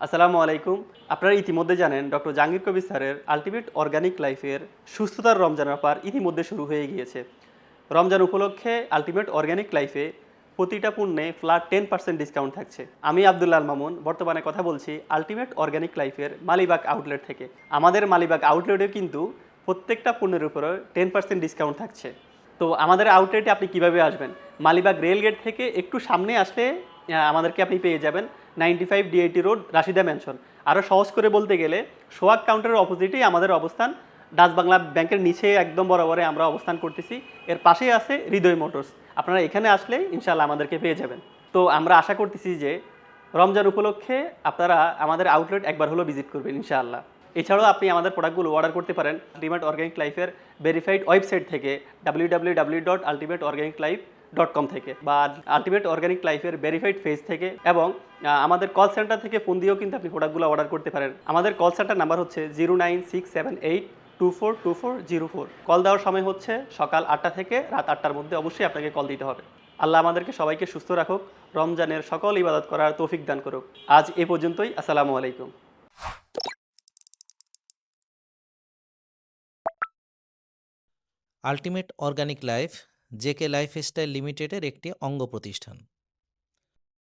আসসালামু আলাইকুম। আপনারা ইতিমধ্যে জানেন ডক্টর জাহাঙ্গীর কবির স্যারের আল্টিমেট অর্গানিক লাইফের সুস্থতার রমজান অফার ইতিমধ্যে শুরু হয়ে গিয়েছে। রমজান উপলক্ষে আল্টিমেট অর্গানিক লাইফে প্রতিটা পণ্যে ফ্ল্যাট 10% ডিসকাউন্ট থাকছে। আমি আব্দুল্লাহ আল মামুন বর্তমানে কথা বলছি আল্টিমেট অর্গানিক লাইফের মালিবাগ আউটলেট থেকে। আমাদের মালিবাগ আউটলেটে কিন্তু প্রত্যেকটা পণ্যের উপরে 10% ডিসকাউন্ট থাকছে। তো আমাদের আউটলেটে আপনি কিভাবে আসবেন? মালিবাগ রেলগেট থেকে একটু সামনে আসলে আমাদেরকে আপনি পেয়ে যাবেন 95 ডিআইটি রোড, রাশিদা ম্যানশন। আরও সহজ করে বলতে গেলে সোহাগ কাউন্টারের অপোজিটেই আমাদের অবস্থান। ডাচ বাংলা ব্যাংকের নিচে একদম বরাবরে আমরা অবস্থান করতেছি। এর পাশেই আছে হৃদয় মোটরস। আপনারা এখানে আসলে ইনশাআল্লাহ আমাদেরকে পেয়ে যাবেন। তো আমরা আশা করতেছি যে রমজান উপলক্ষে আপনারা আমাদের আউটলেট একবার হলেও ভিজিট করবেন ইনশাআল্লাহ। এছাড়াও আপনি আমাদের প্রোডাক্টগুলো অর্ডার করতে পারেন আল্টিমেট অর্গানিক লাইফের ভেরিফাইড ওয়েবসাইট থেকে www.ultimateorganiclife.com থেকে, বা আল্টিমেট অর্গানিক লাইফের ভেরিফাইড পেজ থেকে, এবং আমাদের কল সেন্টার থেকে ফোন দিয়েও কিন্তু আপনি প্রোডাক্টগুলো অর্ডার করতে পারেন। আমাদের কল সেন্টার নাম্বার হচ্ছে 09678242404। কল দেওয়ার সময় হচ্ছে সকাল 8টা থেকে রাত 8টার মধ্যে। অবশ্যই আপনাকে কল দিতে হবে। আল্লাহ আমাদেরকে সবাইকে সুস্থ রাখুক, রমজানের সকল ইবাদত করার তৌফিক দান করুক। আজ এ পর্যন্তই। আসসালামু আলাইকুম। Ultimate organic life JK lifestyle লিমিটেডের একটি অঙ্গ প্রতিষ্ঠান।